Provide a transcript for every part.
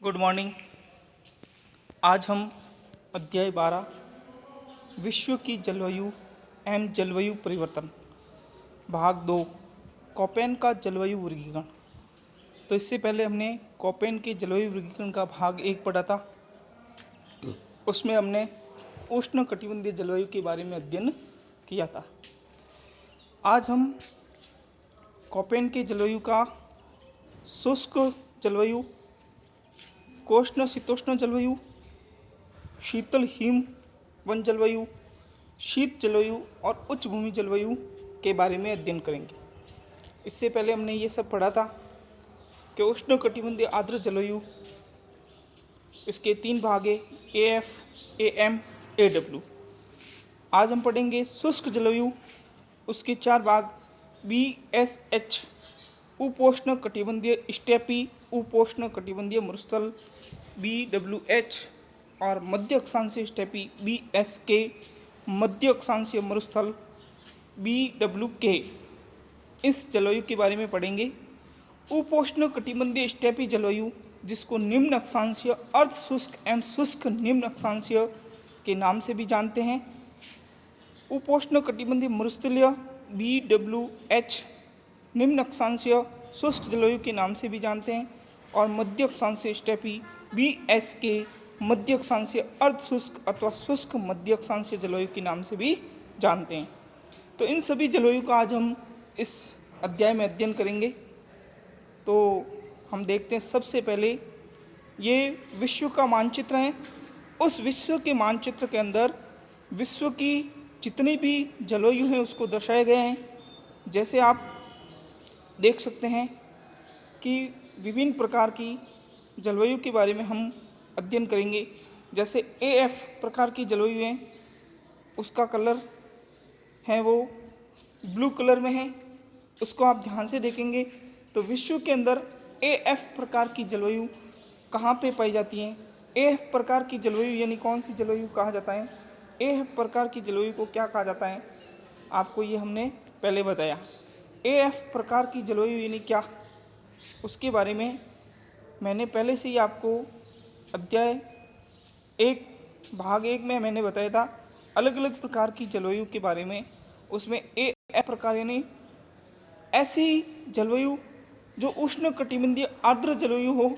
Good morning. आज हम अध्याय 12 विश्व की जलवायु एवं जलवायु परिवर्तन भाग 2 कोपेन का जलवायु वर्गीकरण। तो इससे पहले हमने कोपेन के जलवायु वर्गीकरण का भाग 1 पढ़ा था। उसमें हमने उष्णकटिबंधीय जलवायु के बारे में अध्ययन किया था। आज हम कोपेन के जलवायु का शुष्क जलवायु, कोष्ण शीतोष्ण जलवायु, शीतल हिम वन जलवायु, शीत जलवायु और उच्च भूमि जलवायु के बारे में अध्ययन करेंगे। इससे पहले हमने ये सब पढ़ा था कि उष्णकटिबंधीय आर्द्र जलवायु, इसके 3 भाग है, AF, AM, AW। आज हम पढ़ेंगे शुष्क जलवायु, उसके 4 भाग BSH, उपोष्ण कटिबंधीय स्टेपी उपोष्ण कटिबंधीय मरुस्थल BWH और मध्य अक्षांशीय स्टेपी BSK, मध्य अक्षांशीय मरुस्थल BWK। इस जलवायु के बारे में पढ़ेंगे। उपोष्ण कटिबंधीय स्टेपी जलवायु, जिसको निम्न अक्षांशीय अर्ध शुष्क एवं शुष्क निम्न अक्षांशीय के नाम से भी जानते हैं। उपोष्ण कटिबंधीय मरुस्थलीय BWH निम्न अक्षांशीय शुष्क जलवायु के नाम से भी जानते हैं, और मध्य अक्षांशीय स्टेपी BSK मध्य अक्षांशीय अर्ध शुष्क अथवा शुष्क मध्य अक्षांशीय जलवायु के नाम से भी जानते हैं। तो इन सभी जलवायु का आज हम इस अध्याय में अध्ययन करेंगे। तो हम देखते हैं, सबसे पहले ये विश्व का मानचित्र है। उस विश्व के मानचित्र के अंदर विश्व की जितनी भी जलवायु हैं उसको दर्शाए गए हैं। जैसे आप देख सकते हैं कि विभिन्न प्रकार की जलवायु के बारे में हम अध्ययन करेंगे। जैसे AF प्रकार की जलवायु है, उसका कलर है वो ब्लू कलर में है। उसको आप ध्यान से देखेंगे तो विश्व के अंदर AF प्रकार की जलवायु कहाँ पे पाई जाती है। AF प्रकार की जलवायु यानी कौन सी जलवायु कहा जाता है। AF प्रकार की जलवायु को क्या कहा जाता है, आपको ये हमने पहले बताया। AF प्रकार की जलवायु यानी क्या, उसके बारे में मैंने पहले से ही आपको अध्याय 1 भाग 1 में मैंने बताया था अलग अलग प्रकार की जलवायु के बारे में। उसमें AF प्रकार यानी ऐसी जलवायु जो उष्णकटिबंधीय आर्द्र जलवायु हो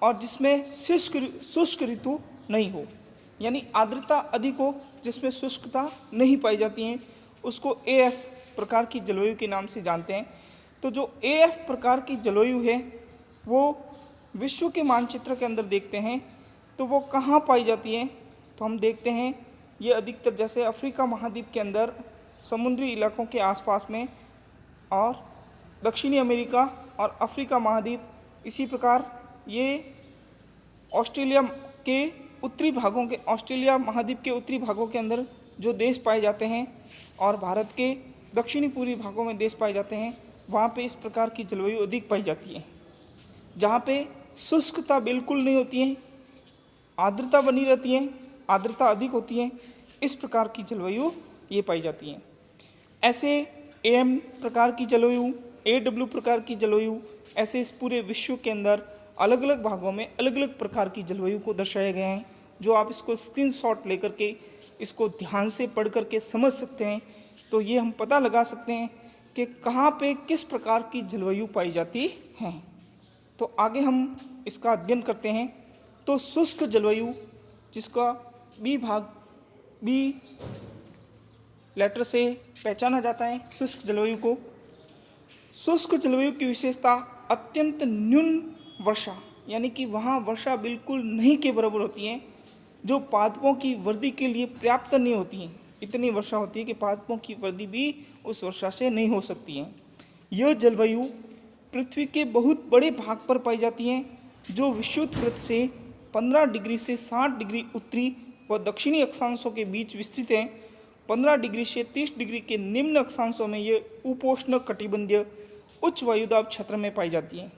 और जिसमें शुष्क ऋतु नहीं हो, यानी आर्द्रता अधिक हो जिसमें शुष्कता नहीं पाई जाती है, उसको AF प्रकार की जलवायु के नाम से जानते हैं। तो जो AF प्रकार की जलवायु है वो विश्व के मानचित्र के अंदर देखते हैं तो वो कहाँ पाई जाती है। तो हम देखते हैं ये अधिकतर जैसे अफ्रीका महाद्वीप के अंदर समुद्री इलाकों के आसपास में, और दक्षिणी अमेरिका और अफ्रीका महाद्वीप, इसी प्रकार ये ऑस्ट्रेलिया के उत्तरी भागों के ऑस्ट्रेलिया महाद्वीप के उत्तरी भागों के अंदर जो देश पाए जाते हैं, और भारत के दक्षिणी पूर्वी भागों में देश पाए जाते हैं, वहाँ पे इस प्रकार की जलवायु अधिक पाई जाती है। जहाँ पे शुष्कता बिल्कुल नहीं होती है, आर्द्रता बनी रहती है, आर्द्रता अधिक होती है, इस प्रकार की जलवायु ये पाई जाती है। ऐसे AM प्रकार की जलवायु, AW प्रकार की जलवायु, ऐसे इस पूरे विश्व के अंदर अलग अलग भागों में अलग अलग प्रकार की जलवायु को दर्शाए गए हैं, जो आप इसको स्क्रीनशॉट लेकर के इसको ध्यान से पढ़ करके समझ सकते हैं। तो ये हम पता लगा सकते हैं कि कहाँ पे किस प्रकार की जलवायु पाई जाती है। तो आगे हम इसका अध्ययन करते हैं। तो शुष्क जलवायु, जिसका B लेटर से पहचाना जाता है शुष्क जलवायु को। शुष्क जलवायु की विशेषता अत्यंत न्यून वर्षा, यानी कि वहाँ वर्षा बिल्कुल नहीं के बराबर होती है, जो पादपों की वृद्धि के लिए पर्याप्त नहीं होती है। इतनी वर्षा होती है कि पादपों की वृद्धि भी उस वर्षा से नहीं हो सकती है। यह जलवायु पृथ्वी के बहुत बड़े भाग पर पाई जाती है, जो विषुववृत्त से 15 डिग्री से 60 डिग्री उत्तरी व दक्षिणी अक्षांशों के बीच विस्तृत है। 15 डिग्री से 30 डिग्री के निम्न अक्षांशों में ये उपोष्ण कटिबंधीय उच्च वायुदाब क्षेत्र में पाई जाती है,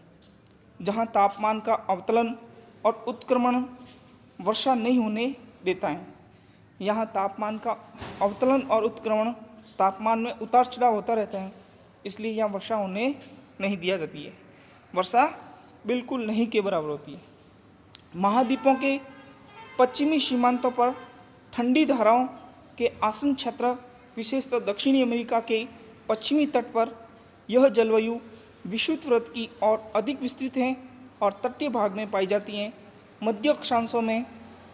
जहाँ तापमान का अवतलन और उत्क्रमण वर्षा नहीं होने देता है। यहाँ तापमान का अवतलन और उत्क्रमण, तापमान में उतार चढ़ाव होता रहता है, इसलिए यहाँ वर्षा होने नहीं दिया जाती है। वर्षा बिल्कुल नहीं के बराबर होती है। महाद्वीपों के पश्चिमी सीमांतों पर ठंडी धाराओं के आसन क्षेत्र, विशेषतः दक्षिणी अमेरिका के पश्चिमी तट पर यह जलवायु विषुवत वृत्त की ओर अधिक विस्तृत है और तटीय भाग में पाई जाती हैं। मध्य अक्षांशों में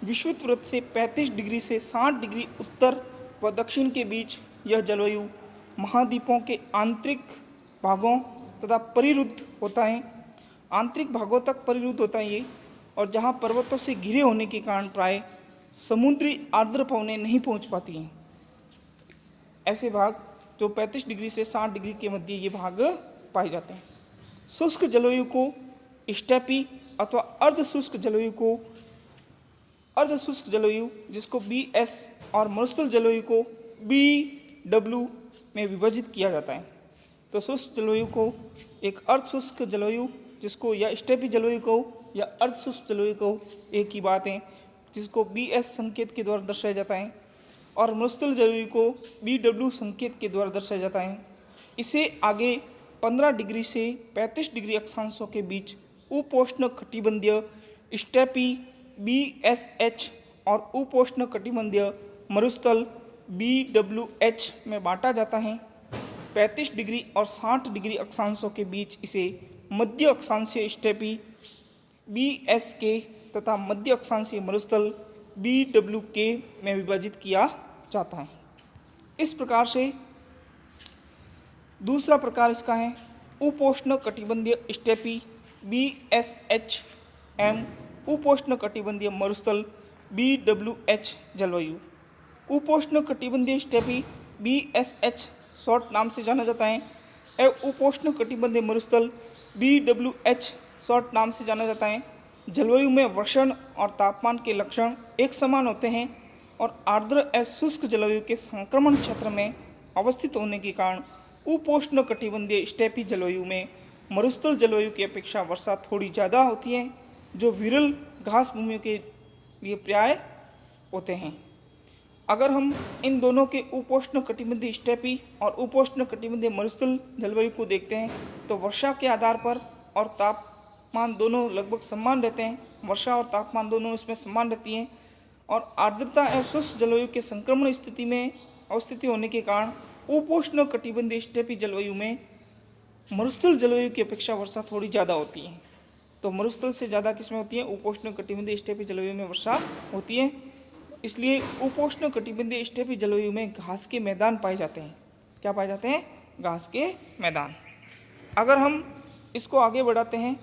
विषुवत वृत्त से 35 डिग्री से 60 डिग्री उत्तर व दक्षिण के बीच यह जलवायु महाद्वीपों के आंतरिक भागों तथा परिरुद्ध होता है। आंतरिक भागों तक परिरुद्ध होता है ये, और जहाँ पर्वतों से घिरे होने के कारण प्राय समुद्री आर्द्र पवनें नहीं पहुँच पाती हैं। ऐसे भाग जो 35 डिग्री से 60 डिग्री के मध्य ये भाग पाए जाते हैं। शुष्क जलवायु को स्टेपी अथवा अर्धशुष्क जलवायु जिसको BS और मरुस्थल जलवायु को BW में विभाजित किया जाता है। तो शुष्क जलवायु को एक अर्धशुष्क जलवायु जिसको या स्टेपी जलवायु को या अर्धशुष्क जलवायु को एक ही बात है, जिसको BS संकेत के द्वारा दर्शाया जाता है, और मरुस्थल जलवायु को BW संकेत के द्वारा दर्शाया जाता है। इसे आगे 15 डिग्री से 35 डिग्री अक्षांशों के बीच उपोष्ण कटिबंधीय स्टेपी BSH और उपोष्ण कटिबंधीय मरुस्थल BWH में बांटा जाता है। 35 डिग्री और 60 डिग्री अक्षांशों के बीच इसे मध्य अक्षांशीय स्टेपी BSK तथा मध्य अक्षांशीय मरुस्थल BWK में विभाजित किया जाता है। इस प्रकार से दूसरा प्रकार इसका है उपोष्ण कटिबंधीय स्टेपी BSH उपोष्ण कटिबंधीय मरुस्थल BWH जलवायु। उपोष्ण कटिबंधीय स्टेपी BSH शॉर्ट नाम से जाना जाता है एवं उपोष्ण कटिबंधीय मरुस्थल BWH शॉर्ट नाम से जाना जाता है। जलवायु में वर्षण और तापमान के लक्षण एक समान होते हैं और आर्द्र एवं शुष्क जलवायु के संक्रमण क्षेत्र में अवस्थित होने के कारण उपोष्ण कटिबंधीय स्टेपी जलवायु में मरुस्थल जलवायु की अपेक्षा वर्षा थोड़ी ज़्यादा होती है, जो विरल घास भूमियों के लिए प्राय होते हैं। अगर हम इन दोनों के उपोष्ण कटिबंधीय स्टेपी और उपोष्ण कटिबंधीय मरुस्थल जलवायु को देखते हैं तो वर्षा के आधार पर और तापमान दोनों लगभग समान रहते हैं। वर्षा और तापमान दोनों इसमें समान रहती हैं और आर्द्रता एवं शुष्क जलवायु के संक्रमण स्थिति में अवस्थिति होने के कारण उपोष्ण कटिबंधीय स्टेपी जलवायु में मरुस्थल जलवायु की अपेक्षा वर्षा थोड़ी ज़्यादा होती है। तो मरुस्थल से ज़्यादा किसमें होती है? उपोष्ण कटिबंधीय स्टेपी जलवायु में वर्षा होती है। इसलिए उपोष्ण कटिबंधीय स्टेपी जलवायु में घास के मैदान पाए जाते हैं। क्या पाए जाते हैं? घास के मैदान। अगर हम इसको आगे बढ़ाते हैं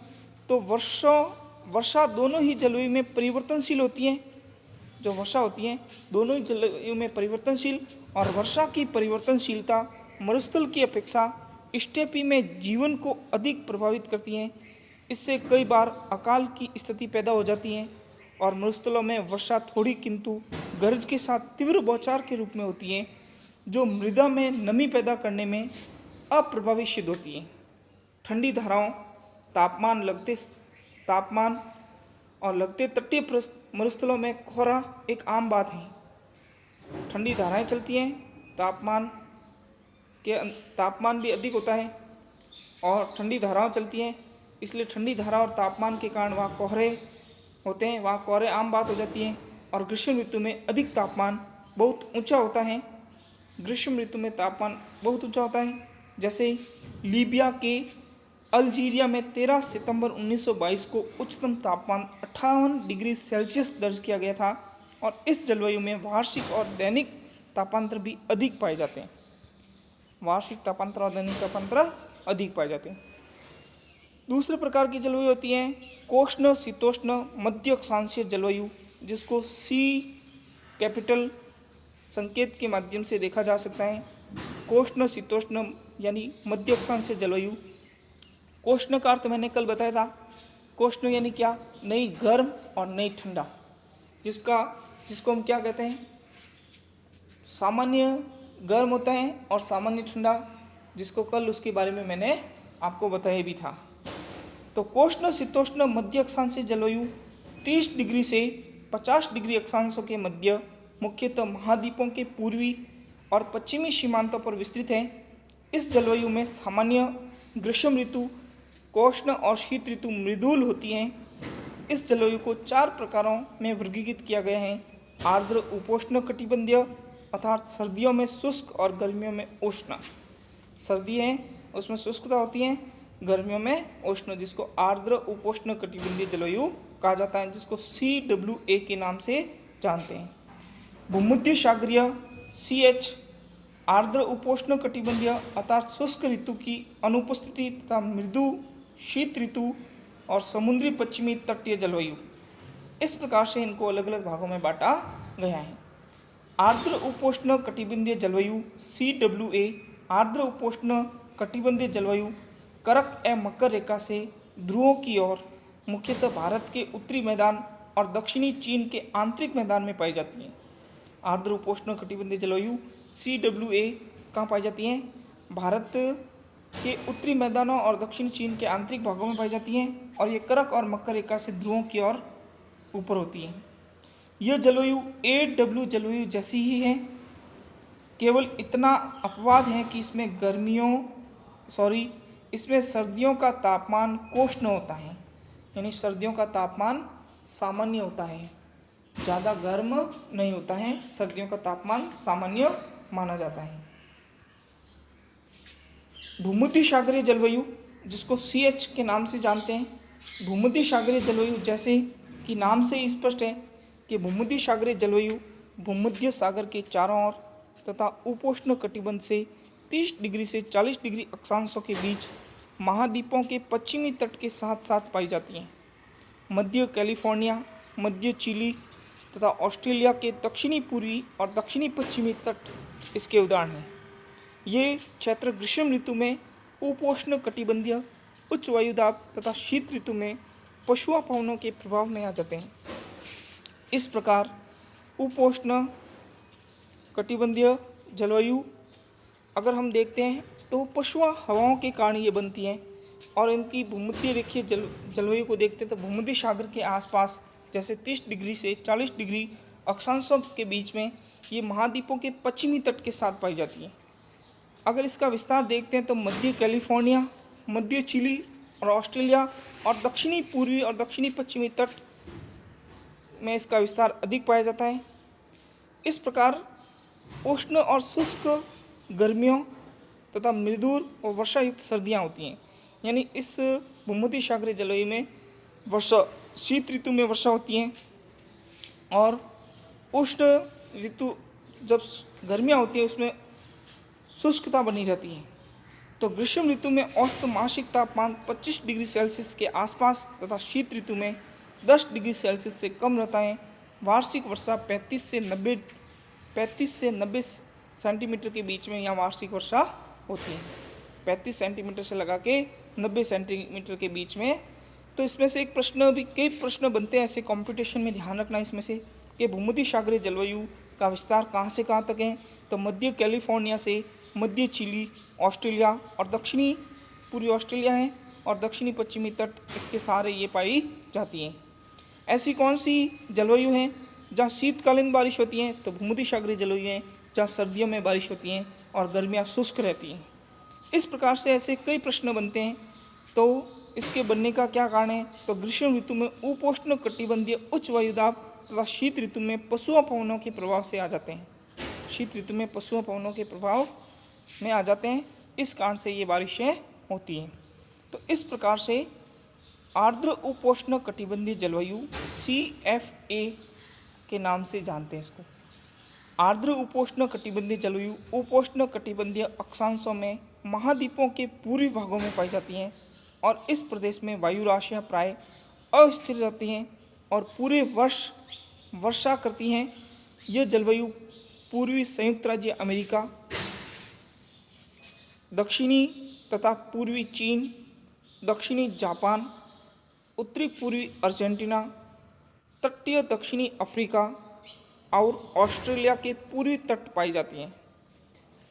तो वर्षा दोनों ही जलवायु में परिवर्तनशील होती है। जो वर्षा होती है दोनों ही जलवायु में परिवर्तनशील, और वर्षा की परिवर्तनशीलता मरुस्थल की अपेक्षा स्टेपी में जीवन को अधिक प्रभावित करती है। इससे कई बार अकाल की स्थिति पैदा हो जाती है और मरुस्थलों में वर्षा थोड़ी किंतु गरज के साथ तीव्र बौछार के रूप में होती है, जो मृदा में नमी पैदा करने में अप्रभावी सिद्ध होती है। ठंडी धाराओं, तापमान और लगते तटीय मरुस्थलों में कोहरा एक आम बात है। ठंडी धाराएं चलती हैं, तापमान भी अधिक होता है और ठंडी धाराएं चलती हैं, इसलिए ठंडी धारा और तापमान के कारण वहाँ कोहरे होते हैं, वहाँ कोहरे आम बात हो जाती हैं। और ग्रीष्म ऋतु में अधिक तापमान बहुत ऊंचा होता है। ग्रीष्म ऋतु में तापमान बहुत ऊंचा होता है। जैसे लीबिया के अल्जीरिया में 13 सितंबर 1922 को उच्चतम तापमान 58 डिग्री सेल्सियस दर्ज किया गया था, और इस जलवायु में वार्षिक और दैनिक तापांतर भी अधिक पाए जाते हैं। वार्षिक तापांतर और दैनिक तापांतर अधिक पाए जाते हैं। दूसरे प्रकार की जलवायु होती है कोष्ण शीतोष्ण मध्य अक्षांशीय जलवायु, जिसको C संकेत के माध्यम से देखा जा सकता है। कोष्ण शीतोष्ण यानी मध्य अक्षांशीय जलवायु। कोष्ण का अर्थ मैंने कल बताया था। कोष्ण यानी क्या? नई गर्म और नई ठंडा, जिसको हम क्या कहते हैं? सामान्य गर्म होता है और सामान्य ठंडा, जिसको कल उसके बारे में मैंने आपको बताया भी था। तो कोष्ण शीतोष्ण मध्य अक्षांशीय जलवायु 30 डिग्री से 50 डिग्री अक्षांशों के मध्य मुख्यतः महाद्वीपों के पूर्वी और पश्चिमी सीमांतों पर विस्तृत है। इस जलवायु में सामान्य ग्रीष्म ऋतु कोष्ण और शीत ऋतु मृदुल होती हैं। इस जलवायु को 4 प्रकारों में वर्गीकृत किया गया है। आर्द्र उपोष्ण कटिबंधीय अर्थात सर्दियों में शुष्क और गर्मियों में उष्ण। सर्दी है उसमें शुष्कता होती है, गर्मियों में उष्ण, जिसको आर्द्र उपोष्ण कटिबंधीय जलवायु कहा जाता है, जिसको CWA के नाम से जानते हैं। भूमध्य सागरीय CH आर्द्र उपोष्ण कटिबंधीय अर्थात शुष्क ऋतु की अनुपस्थिति तथा मृदु शीत ऋतु और समुद्री पश्चिमी तटीय जलवायु। इस प्रकार से इनको अलग अलग भागों में बांटा गया है। आर्द्र उपोष्ण कटिबंधीय जलवायु CWA आर्द्र उपोष्ण कटिबंधीय जलवायु कर्क एवं मकर रेखा से ध्रुवों की ओर मुख्यतः भारत के उत्तरी मैदान और दक्षिणी चीन के आंतरिक मैदान में पाई जाती है। आर्द्र उपोष्ण कटिबंधीय जलवायु CWA कहाँ पाई जाती है? भारत के उत्तरी मैदानों और दक्षिणी चीन के आंतरिक भागों में पाई जाती हैं और ये कर्क और मकर रेखा से ध्रुवों की ओर ऊपर होती है। यह जलवायु AW जलवायु जैसी ही है, केवल इतना अपवाद है कि इसमें सर्दियों का तापमान कोष्ण होता है, यानी सर्दियों का तापमान सामान्य होता है, ज़्यादा गर्म नहीं होता है, सर्दियों का तापमान सामान्य माना जाता है। भूमध्य सागरीय जलवायु जिसको CH के नाम से जानते हैं। भूमध्य सागरीय जलवायु जैसे कि नाम से ही स्पष्ट है कि भूमध्य सागरीय जलवायु भूमध्य सागर के चारों ओर तथा उपोष्ण कटिबंध से 30 डिग्री से 40 डिग्री अक्षांशों के बीच महाद्वीपों के पश्चिमी तट के साथ साथ पाई जाती हैं। मध्य कैलिफोर्निया, मध्य चिली तथा ऑस्ट्रेलिया के दक्षिणी पूर्वी और दक्षिणी पश्चिमी तट इसके उदाहरण हैं। ये क्षेत्र ग्रीष्म ऋतु में उपोष्ण कटिबंधीय उच्च वायुदाब तथा शीत ऋतु में पछुआ पवनों के प्रभाव में आ जाते हैं। इस प्रकार उपोष्ण कटिबंधीय जलवायु अगर हम देखते हैं तो पछुआ हवाओं के कारण ये बनती हैं और इनकी भूमध्य रेखीय जलवायु को देखते हैं तो भूमध्य सागर के आसपास जैसे 30 डिग्री से 40 डिग्री अक्षांशों के बीच में ये महाद्वीपों के पश्चिमी तट के साथ पाई जाती हैं। अगर इसका विस्तार देखते हैं तो मध्य कैलिफोर्निया, मध्य चिली और ऑस्ट्रेलिया और दक्षिणी पूर्वी और दक्षिणी पश्चिमी तट में इसका विस्तार अधिक पाया जाता है। इस प्रकार उष्ण और शुष्क गर्मियों तथा मृदुर और वर्षा युक्त सर्दियाँ होती हैं। यानी इस भूमध्य सागरीय जलवायु में वर्षा शीत ऋतु में वर्षा होती है और उष्ण ऋतु जब गर्मियाँ होती हैं उसमें शुष्कता बनी रहती है। तो ग्रीष्म ऋतु में औसत मासिक तापमान 25 डिग्री सेल्सियस के आसपास तथा शीत ऋतु में 10 डिग्री सेल्सियस से कम रहता है। वार्षिक वर्षा 35 से 90 सेंटीमीटर के बीच में यहाँ वार्षिक वर्षा होती है, 35 सेंटीमीटर से लगा के 90 सेंटीमीटर के बीच में। तो इसमें से एक प्रश्न भी कई प्रश्न बनते हैं ऐसे कंपटीशन में, ध्यान रखना इसमें से कि भूमध्य सागरीय जलवायु का विस्तार कहाँ से कहाँ तक है। तो मध्य कैलिफोर्निया से मध्य चिली, ऑस्ट्रेलिया और दक्षिणी पूर्वी ऑस्ट्रेलिया है और दक्षिणी पश्चिमी तट इसके सारे ये पाई जाती हैं। ऐसी कौन सी जलवायु हैं जहाँ शीतकालीन बारिश होती हैं? तो भूमध्य सागरीय जलवायु हैं जहाँ सर्दियों में बारिश होती हैं और गर्मियाँ शुष्क रहती हैं। इस प्रकार से ऐसे कई प्रश्न बनते हैं। तो इसके बनने का क्या कारण है? तो ग्रीष्म ऋतु में उपोष्ण कटिबंधीय उच्च वायुदाब तथा शीत ऋतु में पछुआ पवनों के प्रभाव से आ जाते हैं। शीत ऋतु में पछुआ पवनों के प्रभाव में आ जाते हैं, इस कारण से ये बारिशें होती हैं। तो इस प्रकार से आर्द्र उपोष्ण कटिबंधीय जलवायु CFA के नाम से जानते हैं इसको। आर्द्र उपोष्ण कटिबंधीय जलवायु उपोष्ण कटिबंधीय अक्षांशों में महाद्वीपों के पूर्वी भागों में पाई जाती हैं और इस प्रदेश में वायु राशियाँ प्राय अस्थिर रहती हैं और पूरे वर्ष वर्षा करती हैं। यह जलवायु पूर्वी संयुक्त राज्य अमेरिका, दक्षिणी तथा पूर्वी चीन, दक्षिणी जापान, उत्तरी पूर्वी अर्जेंटीना, तटीय दक्षिणी अफ्रीका और ऑस्ट्रेलिया के पूर्वी तट पाई जाती हैं।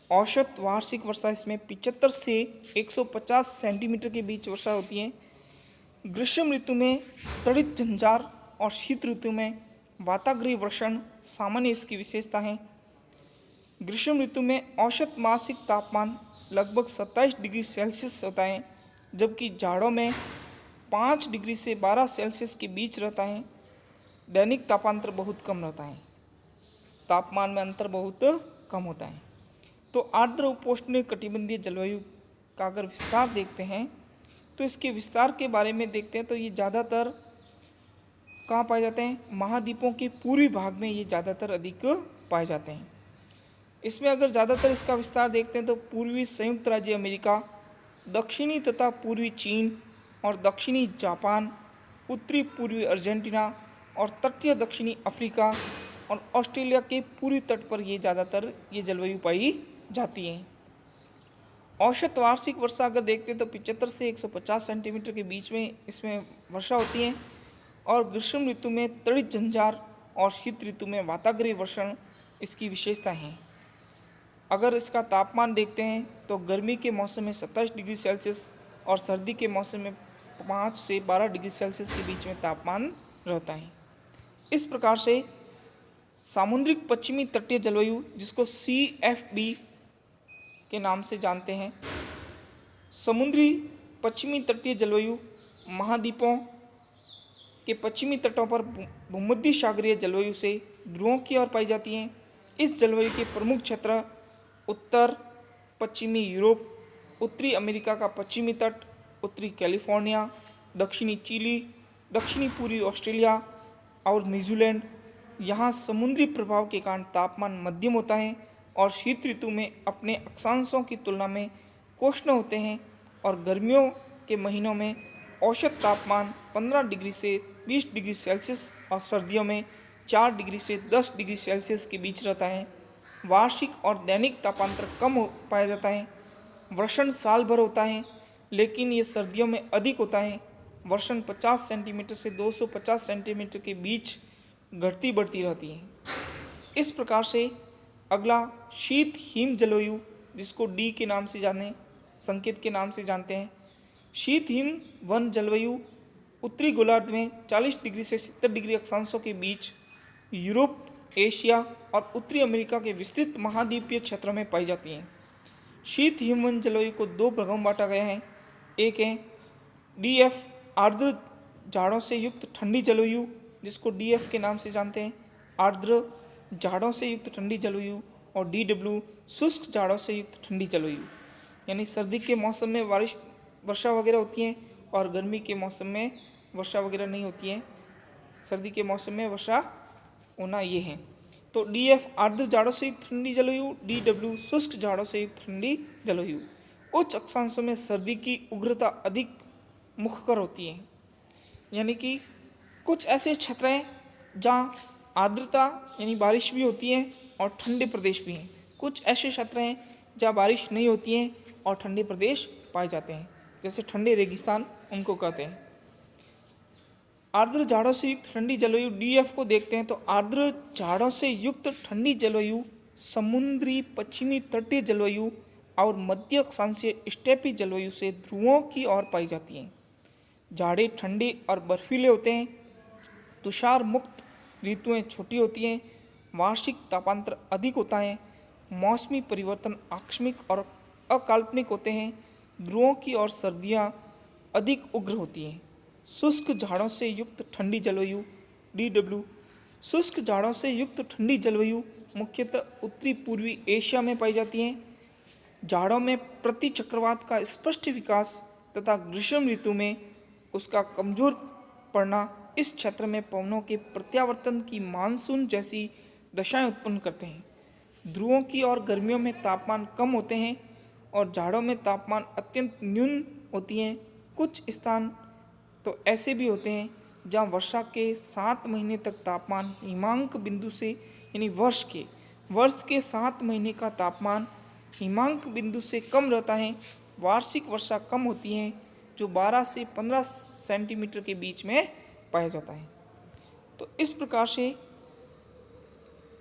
औसत वार्षिक वर्षा इसमें 75 से 150 सेंटीमीटर के बीच वर्षा होती है। ग्रीष्म ऋतु में तड़ित झंझार और शीत ऋतु में वाताग्रीय वर्षण सामान्य इसकी विशेषता है। ग्रीष्म ऋतु में औसत मासिक तापमान लगभग 27 डिग्री सेल्सियस होता है, जबकि जाड़ों में 5 डिग्री से 12 सेल्सियस के बीच रहता है। दैनिक तापांतर बहुत कम रहता है, तापमान में अंतर बहुत कम होता है। तो आर्द्र उपोष्णीय कटिबंधीय जलवायु का अगर विस्तार देखते हैं तो इसके विस्तार के बारे में देखते हैं तो ये ज़्यादातर कहाँ पाए जाते हैं? महाद्वीपों के पूर्वी भाग में ये ज़्यादातर अधिक पाए जाते हैं। इसमें अगर ज़्यादातर इसका विस्तार देखते हैं तो पूर्वी संयुक्त राज्य अमेरिका, दक्षिणी तथा पूर्वी चीन और दक्षिणी जापान, उत्तरी पूर्वी अर्जेंटीना और तटीय दक्षिणी अफ्रीका और ऑस्ट्रेलिया के पूर्वी तट पर ये ज़्यादातर ये जलवायु पाई जाती है। औसत वार्षिक वर्षा अगर देखते हैं तो 75 से 150 सेंटीमीटर के बीच में इसमें वर्षा होती है और ग्रीष्म ऋतु में त्वरित झंझार और शीत ऋतु में वाताग्रीय वर्षण इसकी विशेषता है। अगर इसका तापमान देखते हैं तो गर्मी के मौसम में 27 डिग्री सेल्सियस और सर्दी के मौसम में 5 से 12 डिग्री सेल्सियस के बीच में तापमान रहता है। इस प्रकार से सामुद्रिक पश्चिमी तटीय जलवायु, जिसको CFB के नाम से जानते हैं, समुद्री पश्चिमी तटीय जलवायु महाद्वीपों के पश्चिमी तटों पर भूमध्य सागरीय जलवायु से ध्रुवों की ओर पाई जाती हैं। इस जलवायु के प्रमुख क्षेत्र उत्तर पश्चिमी यूरोप, उत्तरी अमेरिका का पश्चिमी तट, उत्तरी कैलिफोर्निया, दक्षिणी चिली, दक्षिणी पूर्वी ऑस्ट्रेलिया और न्यूजीलैंड। यहाँ समुद्री प्रभाव के कारण तापमान मध्यम होता है और शीत ऋतु में अपने अक्षांशों की तुलना में उष्ण होते हैं और गर्मियों के महीनों में औसत तापमान 15 डिग्री से 20 डिग्री सेल्सियस और सर्दियों में 4 डिग्री से 10 डिग्री सेल्सियस के बीच रहता है। वार्षिक और दैनिक तापांतर कम पाया जाता है। वर्षण साल भर होता है, लेकिन ये सर्दियों में अधिक होता है। वर्षण 50 सेंटीमीटर से 250 सेंटीमीटर के बीच घटती बढ़ती रहती है। इस प्रकार से अगला शीत हिम जलवायु, जिसको डी के नाम से जाने संकेत के नाम से जानते हैं। शीत हिम वन जलवायु उत्तरी गोलार्ध में 40 डिग्री से 70 डिग्री अक्षांशों के बीच यूरोप, एशिया और उत्तरी अमेरिका के विस्तृत महाद्वीपीय क्षेत्रों में पाई जाती हैं। शीत हिमवन जलवायु को दो भागों में बांटा गया है। एक है DF आर्द्र झाड़ों से युक्त ठंडी जलवायु, जिसको DF के नाम से जानते हैं, आर्द्र झाड़ों से युक्त ठंडी जलवायु, और DW शुष्क झाड़ों से युक्त ठंडी जलवायु। यानी सर्दी के मौसम में वर्षा वगैरह होती है और गर्मी के मौसम में वर्षा वगैरह नहीं होती है। सर्दी के मौसम में वर्षा होना ये है। तो DF आर्द्र झाड़ों से युक्त ठंडी जलवायु, DW शुष्क झाड़ों से युक्त ठंडी जलवायु। उच्च अक्षांशों में सर्दी की उग्रता अधिक मुखकर होती है। यानी कि कुछ ऐसे क्षेत्र हैं जहाँ आर्द्रता यानी बारिश भी होती है और ठंडे प्रदेश भी हैं। कुछ ऐसे क्षेत्र हैं जहाँ बारिश नहीं होती है और ठंडे प्रदेश पाए जाते हैं, जैसे ठंडे रेगिस्तान उनको कहते हैं। आर्द्र झाड़ों से युक्त ठंडी जलवायु DF को देखते हैं तो आर्द्र झाड़ों से युक्त ठंडी जलवायु समुद्री पश्चिमी तटीय जलवायु और मध्य अक्षांशीय स्टेपी जलवायु से ध्रुवों की ओर पाई जाती हैं। झाड़े ठंडे और बर्फीले होते हैं। तुषार मुक्त ऋतुएं छोटी होती हैं। वार्षिक तापांतर अधिक होता है। मौसमी परिवर्तन आकस्मिक और अकाल्पनिक होते हैं। ध्रुवों की ओर सर्दियाँ अधिक उग्र होती हैं। शुष्क झाड़ों से युक्त ठंडी जलवायु DW शुष्क झाड़ों से युक्त ठंडी जलवायु मुख्यतः उत्तरी पूर्वी एशिया में पाई जाती हैं। झाड़ों में प्रति चक्रवात का स्पष्ट विकास तथा ग्रीष्म ऋतु में उसका कमजोर पड़ना इस क्षेत्र में पवनों के प्रत्यावर्तन की मानसून जैसी दशाएं उत्पन्न करते हैं। ध्रुवों की और गर्मियों में तापमान कम होते हैं और झाड़ों में तापमान अत्यंत न्यून होती हैं। कुछ स्थान तो ऐसे भी होते हैं जहां वर्षा के 7 महीने तक तापमान हिमांक बिंदु से यानी वर्ष के 7 महीने का तापमान हिमांक बिंदु से कम रहता है। वार्षिक वर्षा कम होती है जो 12 से 15 सेंटीमीटर के बीच में पाया जाता है। तो इस प्रकार से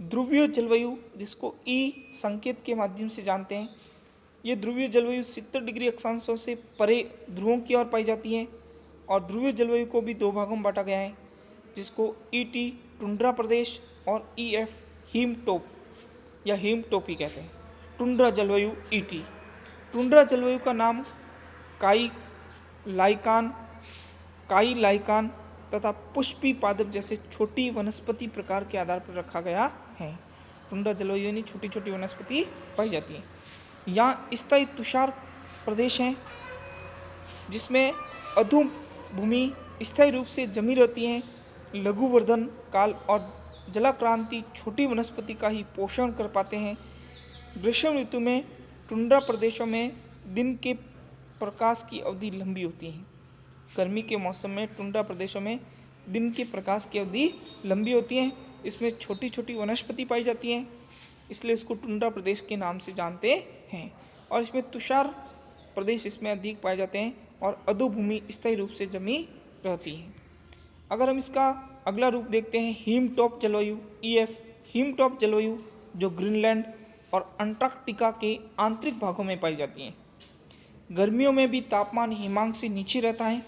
ध्रुवीय जलवायु, जिसको E संकेत के माध्यम से जानते हैं, ये ध्रुवीय जलवायु 70 डिग्री अक्षांशों से परे ध्रुवों की ओर पाई जाती है। और ध्रुवीय जलवायु को भी दो भागों में बांटा गया है, जिसको ET टुंड्रा प्रदेश और EF हीमटॉप या हीमटॉपी कहते हैं। टुंड्रा जलवायु ET। टुंड्रा जलवायु का नाम काई लाइकान काई लाइकान तथा पुष्पी पादप जैसे छोटी वनस्पति प्रकार के आधार पर रखा गया है। टुंड्रा जलवायु यानी छोटी छोटी वनस्पति पाई जाती है। यहाँ स्थायी तुषार प्रदेश हैं जिसमें अधु भूमि स्थायी रूप से जमी रहती हैं। लघु वर्धन काल और जलाक्रांति छोटी वनस्पति का ही पोषण कर पाते हैं। ग्रीष्म ऋतु में टुंड्रा प्रदेशों में दिन के प्रकाश की अवधि लंबी होती है। गर्मी के मौसम में टुंड्रा प्रदेशों में दिन के प्रकाश की अवधि लंबी होती है। इसमें छोटी छोटी वनस्पति पाई जाती हैं, इसलिए इसको टुंड्रा प्रदेश के नाम से जानते हैं। और इसमें तुषार प्रदेश इसमें अधिक पाए जाते हैं और अधोभूमि स्थायी रूप से जमी रहती है। अगर हम इसका अगला रूप देखते हैं, हिमटॉप जलवायु EF। हिमटॉप जलवायु जो ग्रीनलैंड और अंटार्कटिका के आंतरिक भागों में पाई जाती हैं। गर्मियों में भी तापमान हिमांक से नीचे रहता है।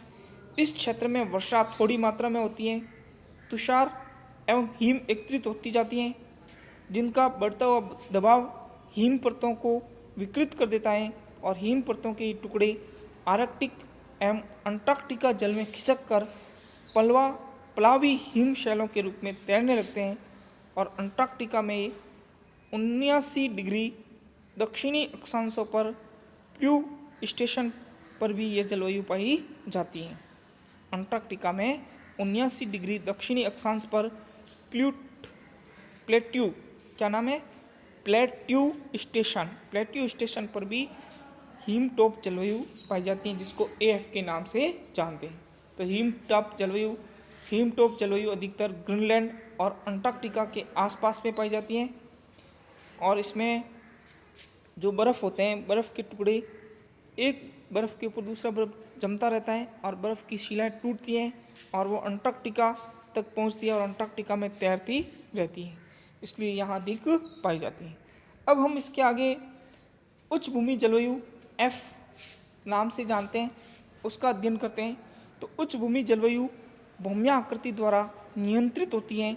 इस क्षेत्र में वर्षा थोड़ी मात्रा में होती है। तुषार एवं हिम एकत्रित होती जाती हैं, जिनका बढ़ता हुआ दबाव हिम परतों को विकृत कर देता है और हिम परतों के टुकड़े आर्कटिक एवं अंटार्कटिका जल में खिसक कर प्लावी हिम शैलों के रूप में तैरने लगते हैं। और अंटार्कटिका में 79 डिग्री दक्षिणी अक्षांशों पर प्लू स्टेशन पर भी ये जलवायु पाई जाती है। अंटार्कटिका में 79 डिग्री दक्षिणी अक्षांश पर प्लेट्यू क्या नाम है प्लेट्यू स्टेशन पर भी हिमटॉप जलवायु पाई जाती है, जिसको AF के नाम से जानते हैं। तो हिमटॉप जलवायु अधिकतर ग्रीनलैंड और अंटार्कटिका के आसपास में पाई जाती हैं। और इसमें जो बर्फ़ होते हैं, बर्फ़ के टुकड़े एक बर्फ़ के ऊपर दूसरा बर्फ़ जमता रहता है और बर्फ़ की शिलाएँ टूटती हैं और वो अंटार्कटिका तक पहुंचती है और अंटार्कटिका में तैरती रहती है, इसलिए यहाँ अधिक पाई जाती है। अब हम इसके आगे उच्च भूमि जलवायु F नाम से जानते हैं, उसका अध्ययन करते हैं। तो उच्च भूमि जलवायु भूम्य आकृति द्वारा नियंत्रित होती हैं।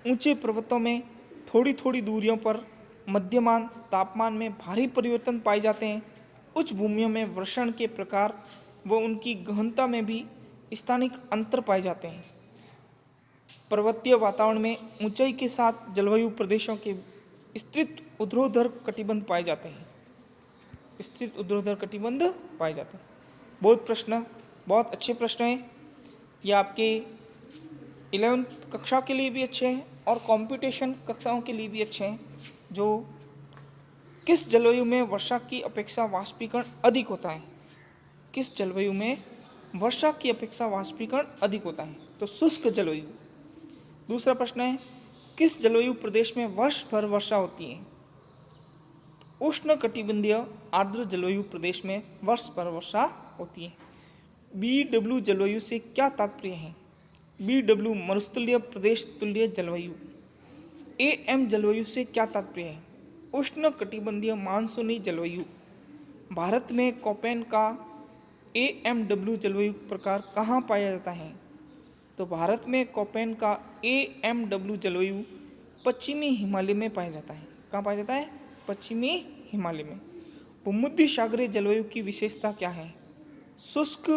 ऊंचे पर्वतों में थोड़ी थोड़ी दूरियों पर मध्यमान तापमान में भारी परिवर्तन पाए जाते हैं। उच्च भूमियों में वर्षण के प्रकार व उनकी गहनता में भी स्थानिक अंतर पाए जाते हैं। पर्वतीय वातावरण में ऊंचाई के साथ जलवायु प्रदेशों के स्थित ऊर्ध्वाधर कटिबंध पाए जाते हैं। बहुत अच्छे प्रश्न हैं। ये आपके 11वीं कक्षा के लिए भी अच्छे हैं और कंपटीशन कक्षाओं के लिए भी अच्छे हैं। जो किस जलवायु में वर्षा की अपेक्षा वाष्पीकरण अधिक होता है? किस जलवायु में वर्षा की अपेक्षा वाष्पीकरण अधिक होता है? तो शुष्क जलवायु। दूसरा प्रश्न है, किस जलवायु प्रदेश में वर्ष भर वर्षा होती है? उष्ण कटिबंधीय आर्द्र जलवायु प्रदेश में वर्ष भर वर्षा होती है। BW जलवायु से क्या तात्पर्य है? BW मरुस्थलीय प्रदेश तुल्य जलवायु। AM जलवायु से क्या तात्पर्य है? उष्ण कटिबंधीय मानसूनी जलवायु। भारत में कोपेन का AMW जलवायु प्रकार कहाँ पाया जाता है? तो भारत में कोपेन का AMW जलवायु पश्चिमी हिमालय में पाया जाता है। कहाँ पाया जाता है? पश्चिमी हिमालय में। भूमध्य सागरीय जलवायु की विशेषता क्या है? शुष्क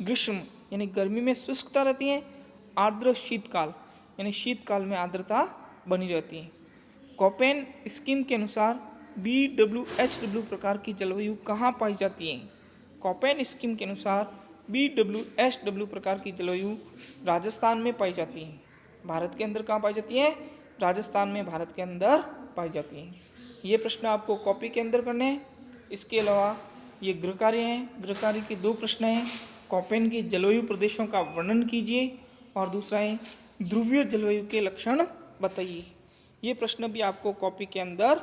ग्रीष्म यानी गर्मी में शुष्कता रहती है। आर्द्र शीतकाल यानी शीतकाल में आर्द्रता बनी रहती है। कोपेन स्कीम के अनुसार BWHW प्रकार की जलवायु कहाँ पाई जाती है? कोपेन स्कीम के अनुसार BWHW प्रकार की जलवायु राजस्थान में पाई जाती है। भारत के अंदर कहाँ पाई जाती है? राजस्थान में भारत के अंदर पाई जाती है। ये प्रश्न आपको कॉपी के अंदर करने हैं। इसके अलावा ये गृह कार्य हैं। गृह कार्य के 2 प्रश्न हैं। कोपेन के जलवायु प्रदेशों का वर्णन कीजिए और दूसरा है ध्रुवीय जलवायु के लक्षण बताइए। ये प्रश्न भी आपको कॉपी के अंदर